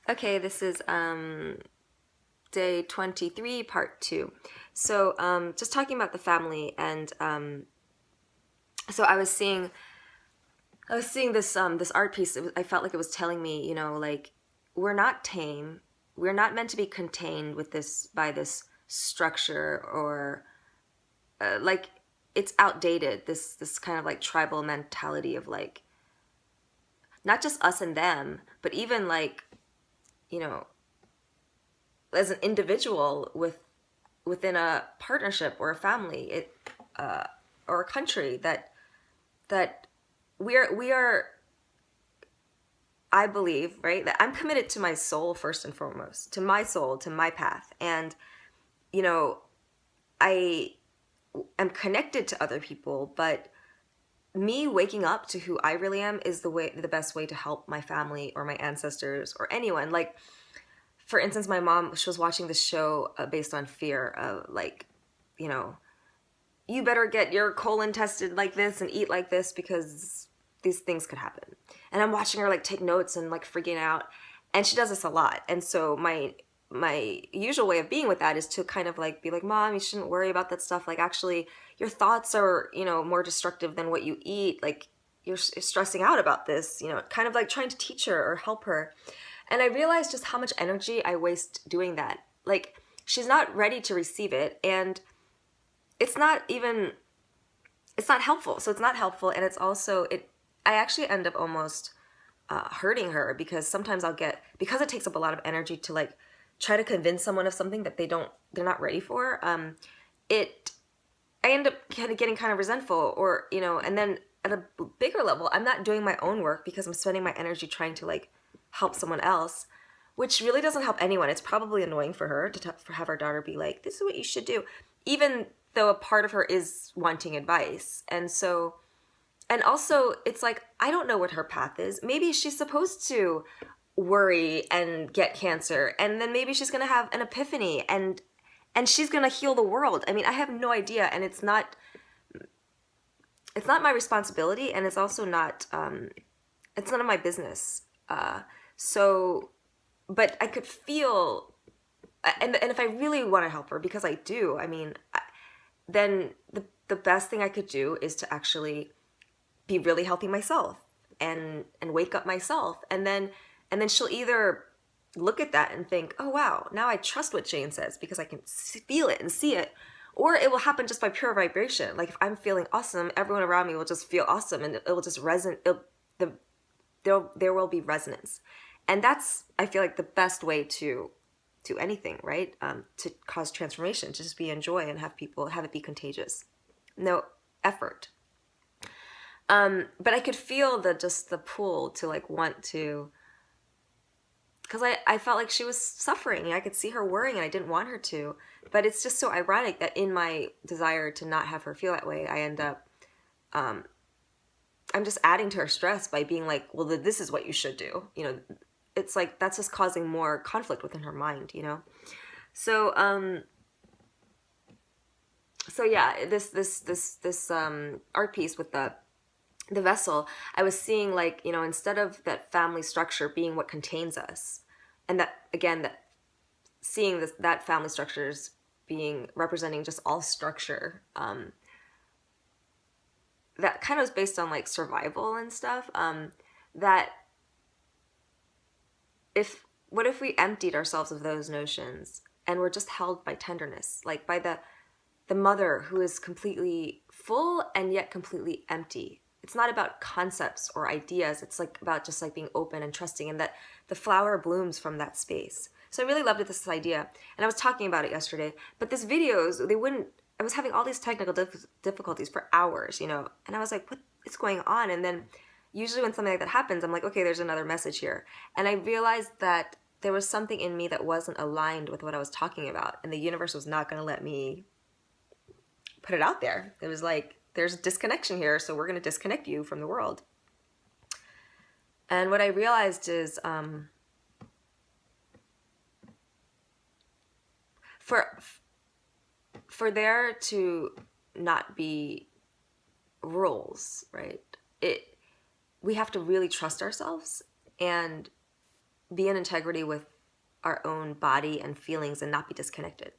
Okay, this is day 23, part 2. So, just talking about the family, and so I was seeing this art piece. I felt like it was telling me, like, we're not tame. We're not meant to be contained with this by this structure, or like, it's outdated. This kind of like tribal mentality of like not just us and them, but even like, you know as an individual within a partnership or a family, uh, or a country, that we are, I believe, right, that I'm committed to my soul first and foremost, to my soul, to my path. And you know I am connected to other people, but me waking up to who I really am is the best way to help my family or my ancestors or anyone. Like, for instance, my mom, she was watching this show based on fear of like, you know you better get your colon tested like this and eat like this because these things could happen. And I'm watching her like take notes and like freaking out. And she does this a lot. And so my usual way of being with that is to kind of like be like, Mom, you shouldn't worry about that stuff. Like, actually, your thoughts are, more destructive than what you eat. Like, you're stressing out about this, kind of like trying to teach her or help her. And I realized just how much energy I waste doing that. Like, she's not ready to receive it. And it's not even it's not helpful. So it's not helpful, and it's also it I actually end up almost hurting her, because sometimes I'll get, because it takes up a lot of energy to like try to convince someone of something that they're not ready for. It I end up kind of getting kind of resentful, or and then at a bigger level, I'm not doing my own work because I'm spending my energy trying to like help someone else, which really doesn't help anyone. It's probably annoying for her to have her daughter be like, "This is what you should do," even though a part of her is wanting advice. And also, it's like, I don't know what her path is. Maybe she's supposed to worry and get cancer, and then maybe she's gonna have an epiphany, and she's gonna heal the world. I mean, I have no idea, and it's not my responsibility, and it's also not it's none of my business. So, but I could feel, and if I really want to help her, because I do, I mean, then the best thing I could do is to actually be really healthy myself, and wake up myself, and then she'll either look at that and think, oh wow, now I trust what Jane says because I can feel it and see it, or it will happen just by pure vibration. Like, if I'm feeling awesome, everyone around me will just feel awesome, and it will just resonate. There will be resonance, and that's, I feel like, the best way to anything, right? To cause transformation, to just be in joy and have it be contagious. No effort. But I could feel the pull to like want to, because I felt like she was suffering. I could see her worrying, and I didn't want her to. But it's just so ironic that in my desire to not have her feel that way, I end up, I'm just adding to her stress by being like, well, this is what you should do. It's like that's just causing more conflict within her mind. So, so yeah, this art piece with the vessel, I was seeing, like, instead of that family structure being what contains us, and that, again, that seeing that family structures being representing just all structure, that kind of is based on like survival and stuff, that if what if we emptied ourselves of those notions, and we're just held by tenderness, like by the mother who is completely full and yet completely empty. It's not about concepts or ideas. It's like about just like being open and trusting, and that the flower blooms from that space. So I really loved this idea, and I was talking about it yesterday. But this videos, they wouldn't. I was having all these technical difficulties for hours, and I was like, what is going on? And then usually when something like that happens, I'm like, okay, there's another message here. And I realized that there was something in me that wasn't aligned with what I was talking about, and the universe was not going to let me put it out there. It was like, there's a disconnection here, so we're going to disconnect you from the world. And what I realized is, for there to not be rules, right? We have to really trust ourselves and be in integrity with our own body and feelings and not be disconnected.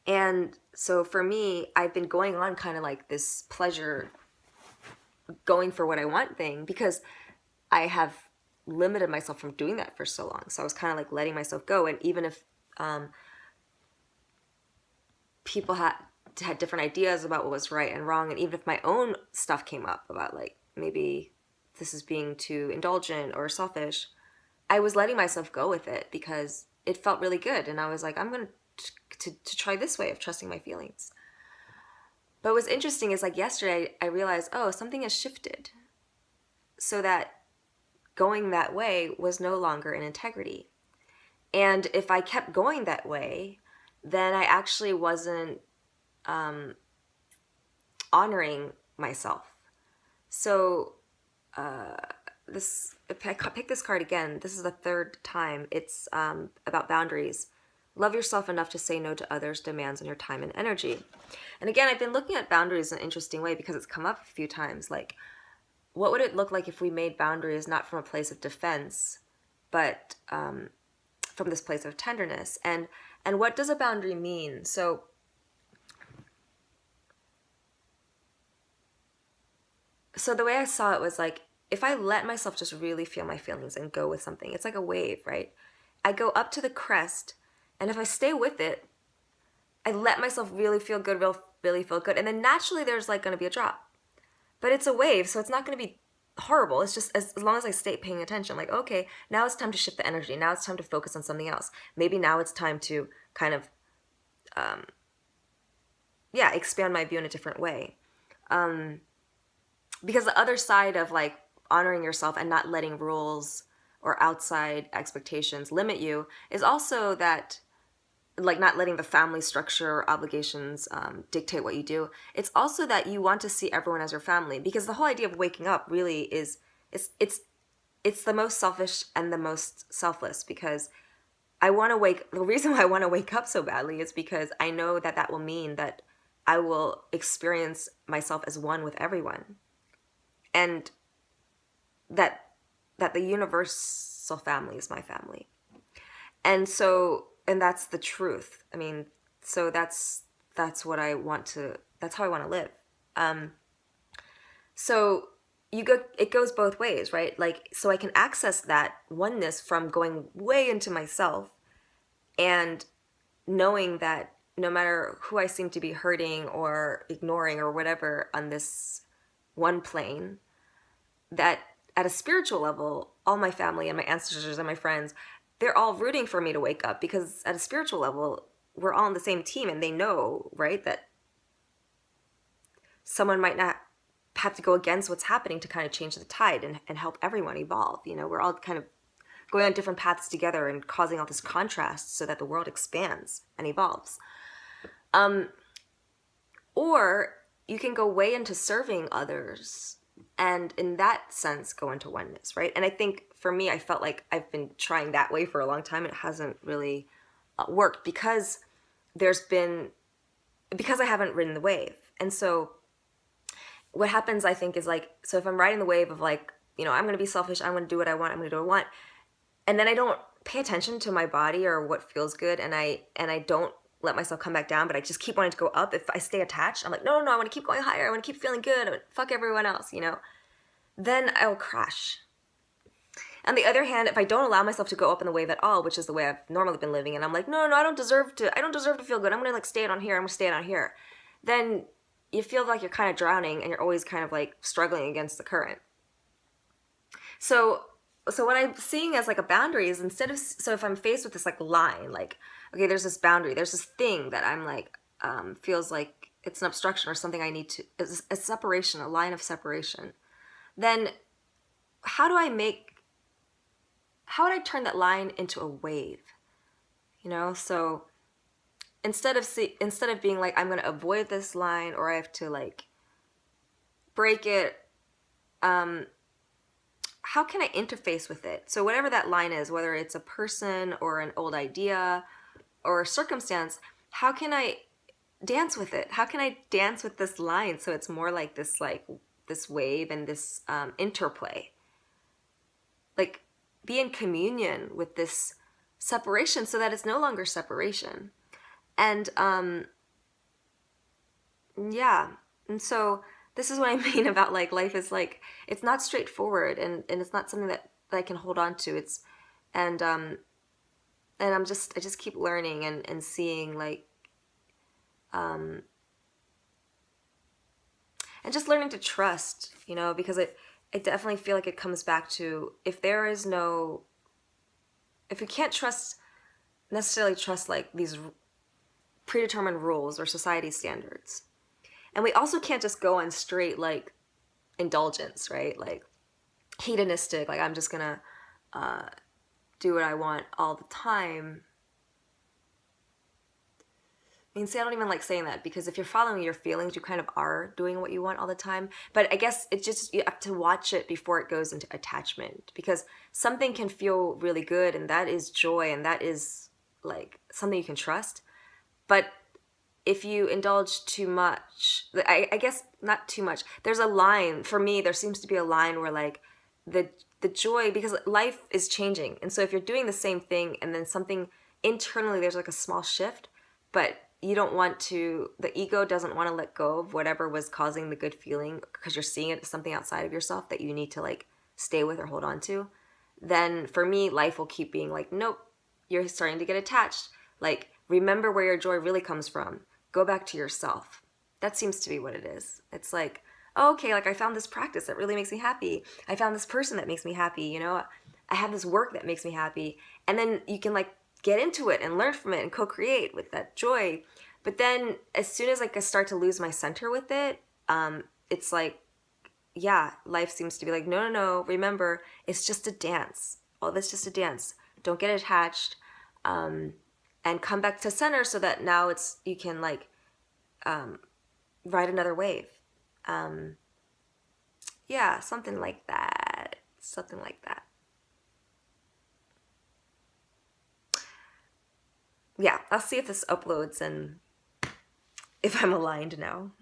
And so for me, I've been going on kind of like this pleasure, going for what I want thing, because I have limited myself from doing that for so long. So I was kind of like letting myself go. And even if people had different ideas about what was right and wrong, and even if my own stuff came up about like maybe this is being too indulgent or selfish, I was letting myself go with it because it felt really good. And I was like, I'm going to try this way of trusting my feelings. But what's interesting is like yesterday I realized, oh, something has shifted, so that going that way was no longer in integrity. And if I kept going that way, then I actually wasn't honoring myself. So if I pick this card again, this is the third time. It's about boundaries. Love yourself enough to say no to others' demands on your time and energy. And again, I've been looking at boundaries in an interesting way because it's come up a few times. Like, what would it look like if we made boundaries not from a place of defense, but from this place of tenderness? And what does a boundary mean? So the way I saw it was like, if I let myself just really feel my feelings and go with something, it's like a wave, right? I go up to the crest, and if I stay with it, I let myself really feel good, really feel good. And then naturally there's like going to be a drop. But it's a wave, so it's not going to be horrible. It's just as long as I stay paying attention, like, okay, now it's time to shift the energy. Now it's time to focus on something else. Maybe now it's time to kind of, expand my view in a different way. Because the other side of like honoring yourself and not letting rules or outside expectations limit you is also that, like, not letting the family structure or obligations dictate what you do. It's also that you want to see everyone as your family, because the whole idea of waking up really is it's the most selfish and the most selfless, because the reason why I want to wake up so badly is because I know that that will mean that I will experience myself as one with everyone, and that the universal family is my family. And that's the truth. I mean, so that's what I want to, that's how I want to live. So it goes both ways, right? Like, so I can access that oneness from going way into myself and knowing that no matter who I seem to be hurting or ignoring or whatever on this one plane, that at a spiritual level, all my family and my ancestors and my friends, they're all rooting for me to wake up, because at a spiritual level, we're all on the same team, and they know, right, that someone might not have to go against what's happening to kind of change the tide and help everyone evolve. You know, we're all kind of going on different paths together and causing all this contrast so that the world expands and evolves. Or you can go way into serving others, and in that sense go into oneness, right? And I think for me, I felt like I've been trying that way for a long time, and it hasn't really worked because I haven't ridden the wave. And so what happens, I think, is like, so if I'm riding the wave of like, you know, I'm going to be selfish, I'm going to do what I want, I'm going to do what I want, and then I don't pay attention to my body or what feels good, and I don't let myself come back down, but I just keep wanting to go up. If I stay attached, I'm like, no, I want to keep going higher, I want to keep feeling good, I want to fuck everyone else, you know, then I'll crash. On the other hand, if I don't allow myself to go up in the wave at all, which is the way I've normally been living, and I'm like, no, I don't deserve to feel good, I'm going to like stay down here, then you feel like you're kind of drowning, and you're always kind of like struggling against the current. So what I'm seeing as like a boundary is, so if I'm faced with this like line, like, okay, there's this boundary, there's this thing that I'm like, feels like it's an obstruction or something I need to, a separation, a line of separation, then how would I turn that line into a wave? You know, so instead of being like, I'm going to avoid this line, or I have to like break it, how can I interface with it? So whatever that line is, whether it's a person or an old idea or a circumstance, how can I dance with it? How can I dance with this line so it's more like this wave and this interplay? Like, be in communion with this separation so that it's no longer separation. And yeah. And so this is what I mean about like life is like it's not straightforward, and it's not something that I can hold on to. It's and I just keep learning and seeing like um and just learning to trust, because I definitely feel like it comes back to if we can't necessarily trust like these predetermined rules or society standards. And we also can't just go on straight like indulgence, right? Like hedonistic, like I'm just gonna do what I want all the time. I mean, see, I don't even like saying that, because if you're following your feelings, you kind of are doing what you want all the time. But I guess it's just, you have to watch it before it goes into attachment, because something can feel really good, and that is joy, and that is like something you can trust. But if you indulge too much, I guess not too much. There's a line for me. There seems to be a line where like the joy, because life is changing, and so if you're doing the same thing and then something internally, there's like a small shift, but you don't want to. The ego doesn't want to let go of whatever was causing the good feeling, because you're seeing it as something outside of yourself that you need to like stay with or hold on to. Then for me, life will keep being like, nope, you're starting to get attached. Like, remember where your joy really comes from. Go back to yourself. That seems to be what it is. It's like, oh, okay, like I found this practice that really makes me happy. I found this person that makes me happy, I have this work that makes me happy. And then you can like get into it and learn from it and co-create with that joy. But then as soon as like I start to lose my center with it, it's like, yeah, life seems to be like, no, no, no, remember, it's just a dance. All this just a dance. Don't get attached. And come back to center, so that now you can like ride another wave. Yeah, something like that. Something like that. Yeah, I'll see if this uploads and if I'm aligned now.